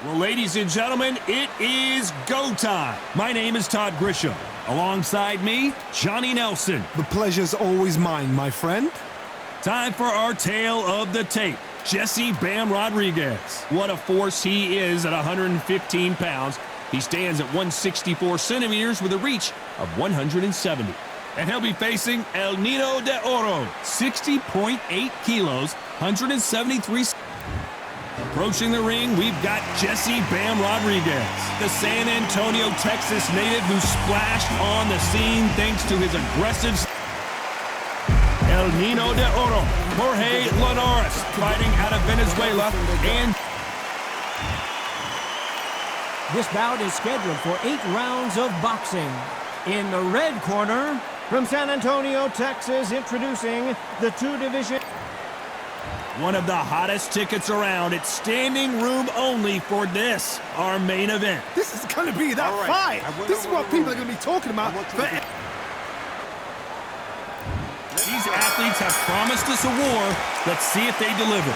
Well, ladies and gentlemen, it is go time. My name is Todd Grisham. Alongside me, Johnny Nelson. The pleasure's always mine, my friend. Time for our tale of the tape. Jesse Bam Rodriguez. What a force he is at 115 pounds. He stands at 164 centimeters with a reach of 170. And he'll be facing El Nino de Oro, 60.8 kilos, 173. Approaching the ring, we've got Jesse Bam Rodriguez, the San Antonio, Texas native who splashed on the scene thanks to his aggressive... El Nino de Oro, Jorge Linares, fighting out of Venezuela, and... This bout is scheduled for 8 rounds of boxing. In the red corner, from San Antonio, Texas, introducing the 2-division... One of the hottest tickets around. It's standing room only for this, our main event. This is going to be that fight. This is what people are going to be talking about. These athletes have promised us a war. Let's see if they deliver.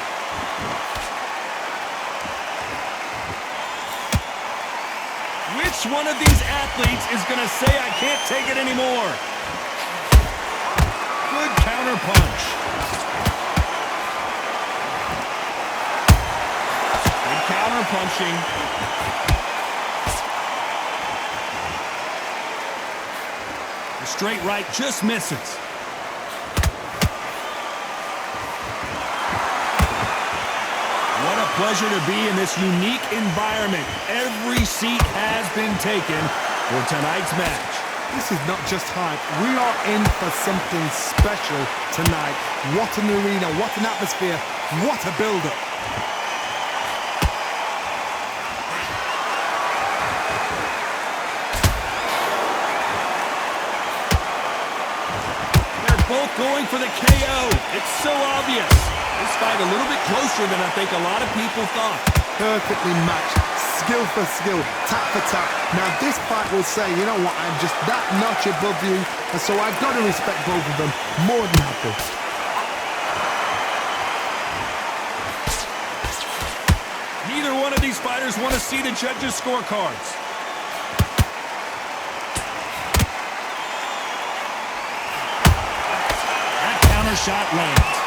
Which one of these athletes is going to say, I can't take it anymore? Good counter punch. Good counter punching. The straight right just misses. What a pleasure to be in this unique environment. Every seat has been taken for tonight's match. This is not just hype. We are in for something special tonight. What an arena, what an atmosphere, what a build-up. They're both going for the KO. It's so obvious. This fight a little bit closer than I think a lot of people thought. Perfectly matched, skill for skill, tap for tap. Now this fight will say, you know what, I'm just that notch above you, and so I've got to respect both of them more than happy. Neither one of these fighters want to see the judges' scorecards. That counter shot lands.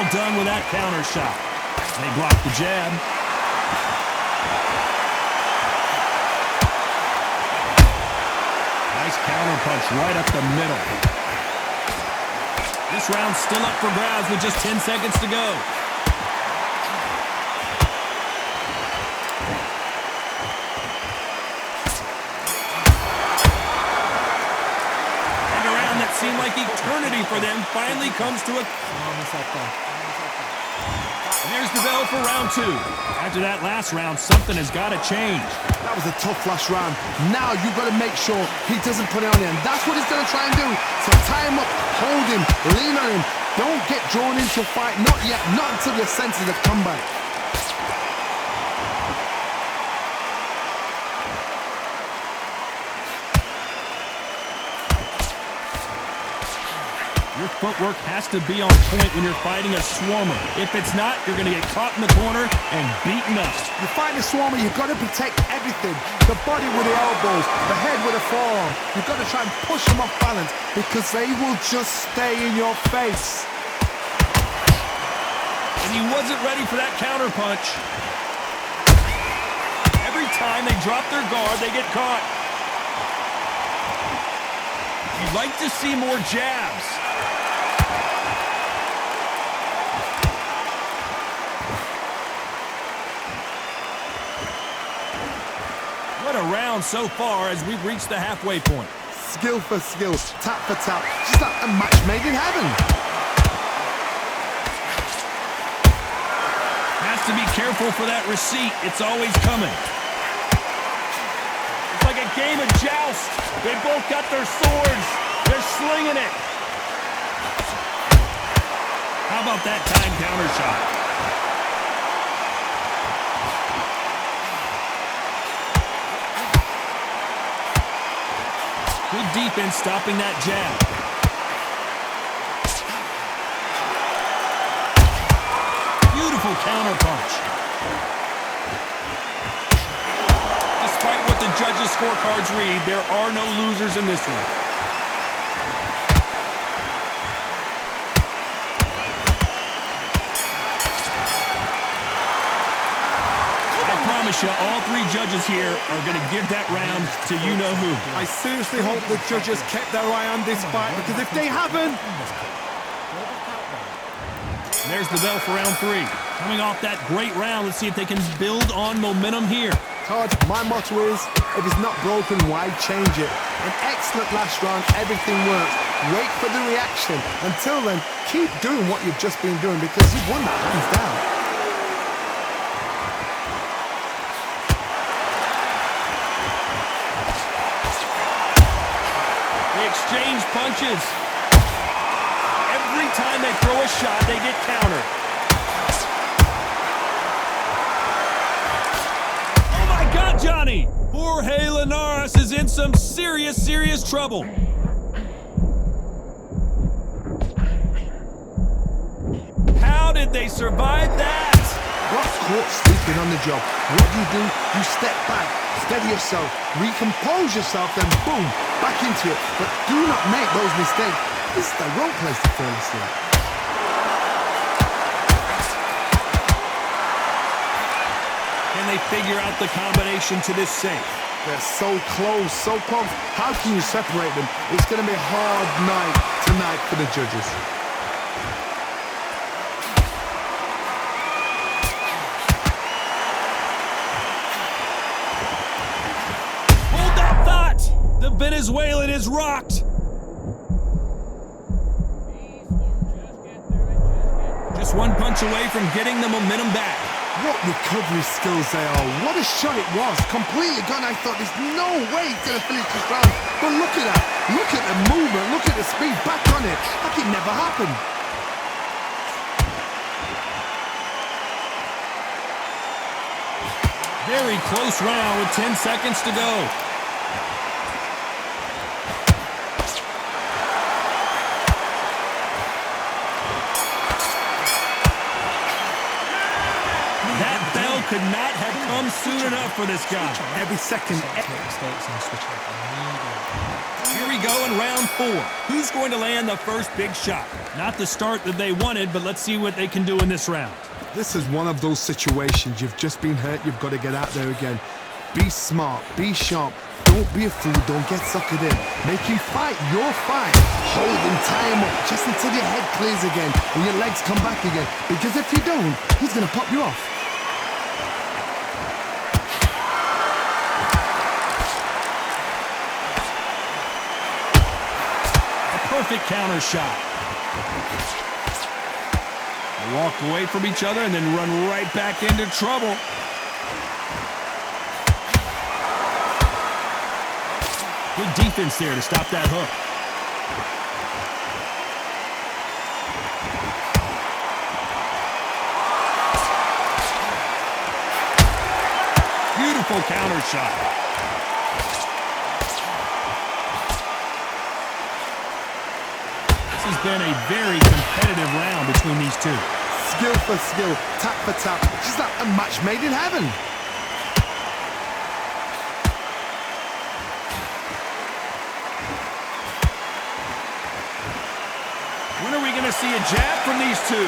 Done with that counter shot. They block the jab. Nice counter punch right up the middle. This round's still up for grabs with just 10 seconds to go. And a round that seemed like eternity for them finally comes to a... And there's the bell for round 2. After that last round, something has got to change. That was a tough last round. Now you've got to make sure he doesn't put it on you. And that's what he's going to try and do. So tie him up, hold him, lean on him. Don't get drawn into a fight. Not yet. Not until your senses have come back. Your footwork has to be on point when you're fighting a swarmer. If it's not, you're going to get caught in the corner and beaten up. You're fighting a swarmer, you've got to protect everything. The body with the elbows, the head with the forearm. You've got to try and push them off balance because they will just stay in your face. And he wasn't ready for that counter punch. Every time they drop their guard, they get caught. You'd like to see more jabs. What a round so far as we've reached the halfway point. Skill for skill, tap for tap, just like a match made in heaven. Has to be careful for that receipt. It's always coming. It's like a game of joust. They both got their swords. They're slinging it. How about that time counter shot? Good defense stopping that jab. counterpunch. Despite what the judges' scorecards read, there are no losers in this one. All three judges here are going to give that round to you-know-who. I seriously hope the judges kept their eye on this fight, because if they haven't... There's the bell for round 3. Coming off that great round, let's see if they can build on momentum here. Todd, my motto is, if it's not broken, why change it? An excellent last round, everything works. Wait for the reaction. Until then, keep doing what you've just been doing, because you've won that hands down. Exchange punches. Every time they throw a shot, they get countered. Oh my God, Johnny! Jorge Linares is in some serious trouble. How did they survive that? Got caught sleeping on the job. What do? You step back, steady yourself, recompose yourself, then boom, back into it. But do not make those mistakes. This is the wrong place to fall asleep. Can they figure out the combination to this safe? They're so close, so close. How can you separate them? It's going to be a hard night tonight for the judges. The Venezuelan is rocked. Just one punch away from getting the momentum back. What recovery skills they are. What a shot it was. Completely gone. I thought there's no way he's going to finish this round. But look at that. Look at the movement. Look at the speed. Back on it. Like it never happened. Very close round with 10 seconds to go. Could not have come soon enough for this guy. Every second. Here we go in round 4. Who's going to land the first big shot? Not the start that they wanted, but let's see what they can do in this round. This is one of those situations. You've just been hurt. You've got to get out there again. Be smart. Be sharp. Don't be a fool. Don't get suckered in. Make him fight your fight. Hold him, tie him up, just until your head clears again and your legs come back again. Because if you don't, he's going to pop you off. Perfect counter shot. They walk away from each other and then run right back into trouble. Good defense there to stop that hook. Beautiful counter shot. This has been a very competitive round between these two. Skill for skill, tap for tap. Just like a match made in heaven. When are we going to see a jab from these two?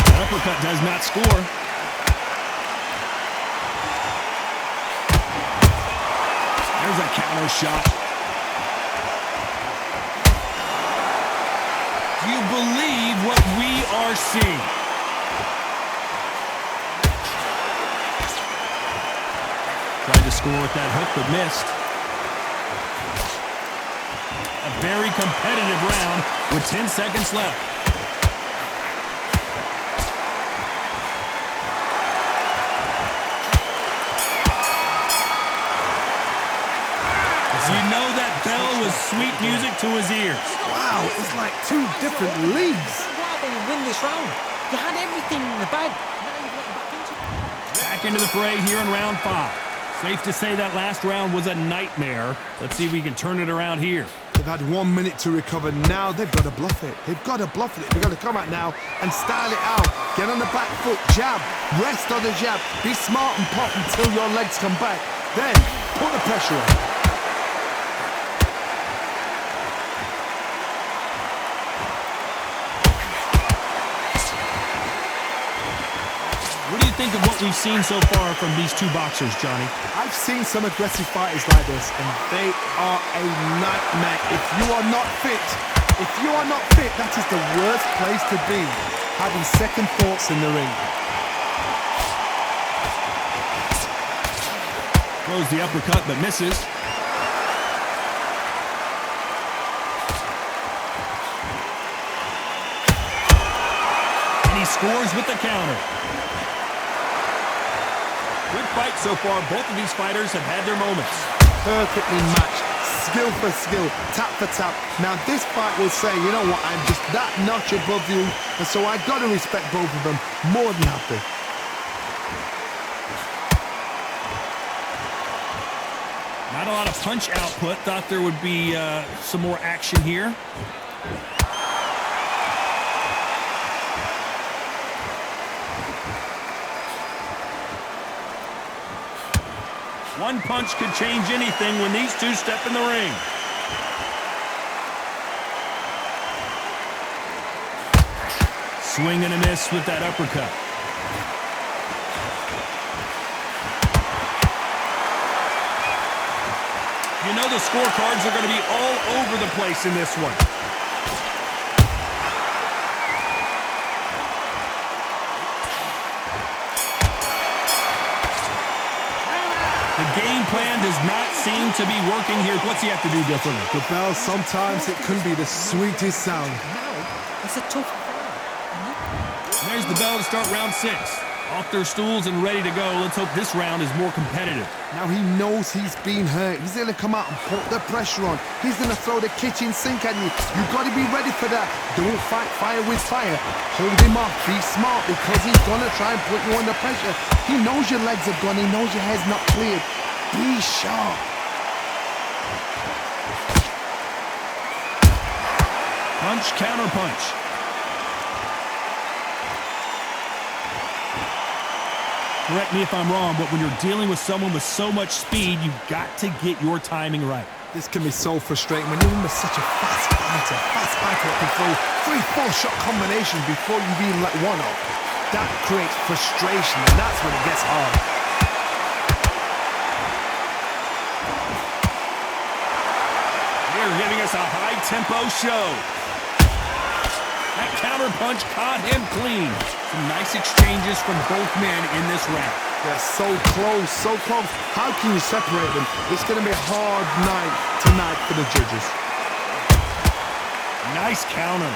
The uppercut does not score. There's a counter shot. Do you believe what we are seeing? Tried to score with that hook, but missed. A very competitive round with 10 seconds left. You know that bell was sweet music to his ears. Wow, it's like two different leagues. Why did you win this round? You had everything in the bag. Back into the fray here in round 5. Safe to say that last round was a nightmare. Let's see if we can turn it around here. They've had 1 minute to recover. Now they've got to bluff it. They've got to bluff it. They've got to come out now and style it out. Get on the back foot, jab, rest on the jab. Be smart and pop until your legs come back. Then put the pressure on. What do you think of what we've seen so far from these two boxers, Johnny? I've seen some aggressive fighters like this, and they are a nightmare. If you are not fit, that is the worst place to be, having second thoughts in the ring. Throws the uppercut, but misses. And he scores with the counter. Good fight so far. Both of these fighters have had their moments. Perfectly matched, skill for skill, tap for tap. Now this fight will say, you know what, I'm just that notch above you, and so I got to respect both of them more than happy. Not a lot of punch output. Thought there would be some more action here. One punch could change anything when these two step in the ring. Swing and a miss with that uppercut. You know the scorecards are going to be all over the place in this one. The game plan does not seem to be working here. What's he have to do differently? The bell, sometimes it can be the sweetest sound. Now, it's a tough fight. There's the bell to start round 6. Off their stools and ready to go. Let's hope this round is more competitive. Now he knows he's been hurt. He's going to come out and put the pressure on. He's going to throw the kitchen sink at you. You've got to be ready for that. Don't fight fire with fire. Hold him off. Be smart, because he's going to try and put you under pressure. He knows your legs are gone. He knows your head's not cleared. Be sharp. Punch, counter punch. Correct me if I'm wrong, but when you're dealing with someone with so much speed, you've got to get your timing right. This can be so frustrating when you're in such a fast fighter that can throw 3-4 shot combinations before you've even let one off. That creates frustration, and that's when it gets hard. They're giving us a high-tempo show. That counter punch caught him clean. Some nice exchanges from both men in this round. They're so close, so close. How can you separate them? It's going to be a hard night tonight for the judges. Nice counter.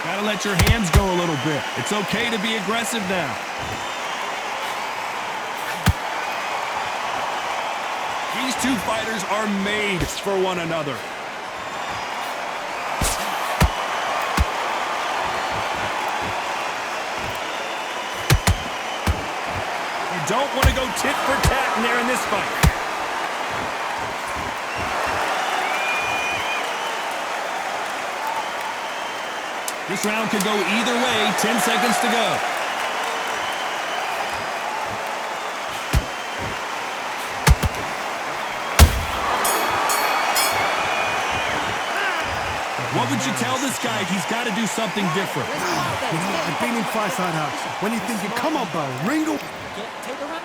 Gotta let your hands go a little bit. It's okay to be aggressive now. These two fighters are made for one another. You don't want to go tit for tat in there in this fight. This round could go either way. 10 seconds to go. What would you tell this guy if he's got to do something different? You know, I've been in fights like that. When you're thinking, come on, bro, Ringo. Take the round.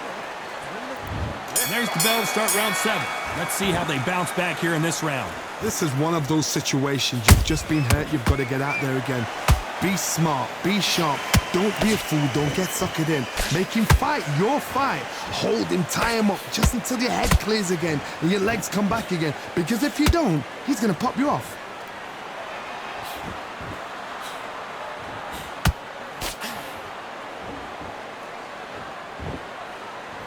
There's the bell to start round 7. Let's see how they bounce back here in this round. This is one of those situations. You've just been hurt. You've got to get out there again. Be smart. Be sharp. Don't be a fool. Don't get suckered in. Make him fight your fight. Hold him. Tie him up just until your head clears again and your legs come back again. Because if you don't, he's going to pop you off.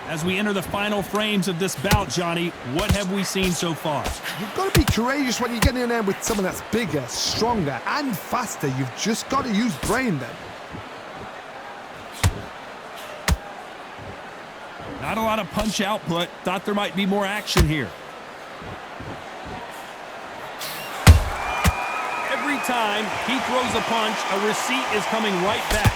As we enter the final frames of this bout, Johnny, what have we seen so far? You've got to be courageous when you get in there with someone that's bigger, stronger, and faster. You've just got to use brain then. Not a lot of punch output. Thought there might be more action here. Every time he throws a punch, a receipt is coming right back.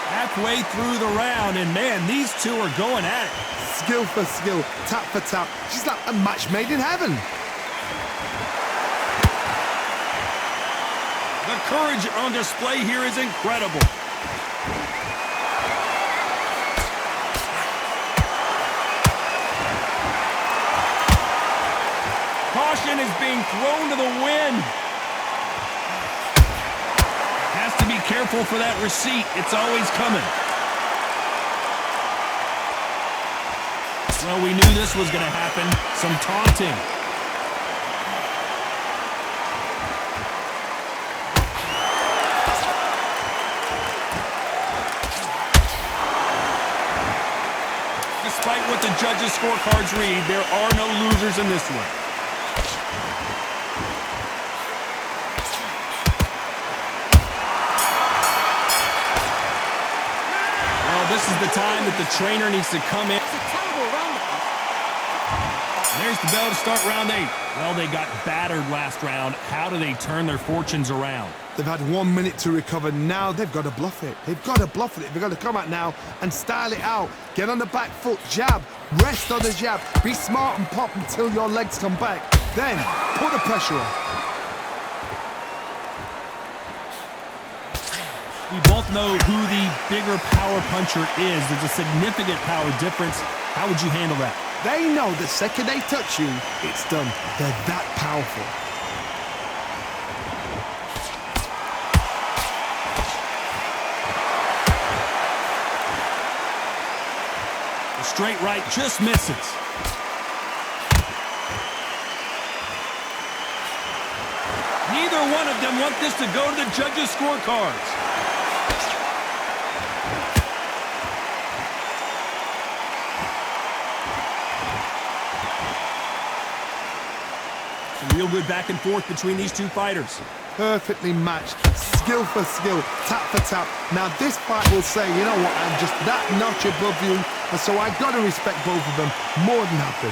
Halfway through the round, and man, these two are going at it. Skill for skill, tap for tap. Just like a match made in heaven. The courage on display here is incredible. Caution is being thrown to the wind. Has to be careful for that receipt. It's always coming. Well, we knew this was going to happen. Some taunting. Despite what the judges' scorecards read, there are no losers in this one. Well, this is the time that the trainer needs to come in. It's a terrible round. There's the bell to start round 8. Well, they got battered last round. How do they turn their fortunes around? They've had 1 minute to recover. Now they've got to bluff it. They've got to bluff it. They've got to come out now and style it out. Get on the back foot, jab, rest on the jab. Be smart and pop until your legs come back. Then put the pressure on. We both know who the bigger power puncher is. There's a significant power difference. How would you handle that? They know the second they touch you, it's done. They're that powerful. The straight right just misses. Neither one of them want this to go to the judges' scorecards. Real good back and forth between these two fighters. Perfectly matched, skill for skill, tap for tap. Now this fight will say, you know what, I'm just that notch above you, and so I got to respect both of them more than happy.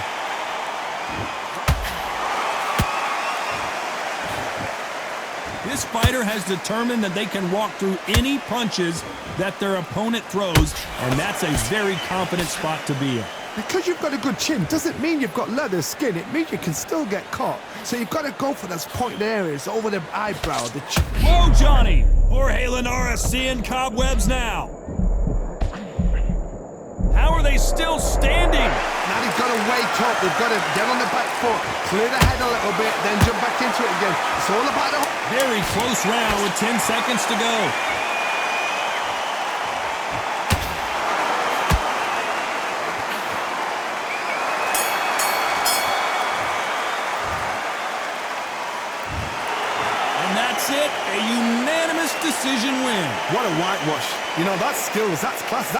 This fighter has determined that they can walk through any punches that their opponent throws, and that's a very confident spot to be in. Because you've got a good chin doesn't mean you've got leather skin. It means you can still get caught. So you've got to go for those pointed areas over the eyebrow, the chin. Whoa, Johnny! Jorge Linares seeing cobwebs now. How are they still standing? Now they've got to wake up. They've got to get on the back foot, clear the head a little bit, then jump back into it again. It's all about the... Very close round with 10 seconds to go. That's it, a unanimous decision win. What a whitewash. You know, that's skills, that's class.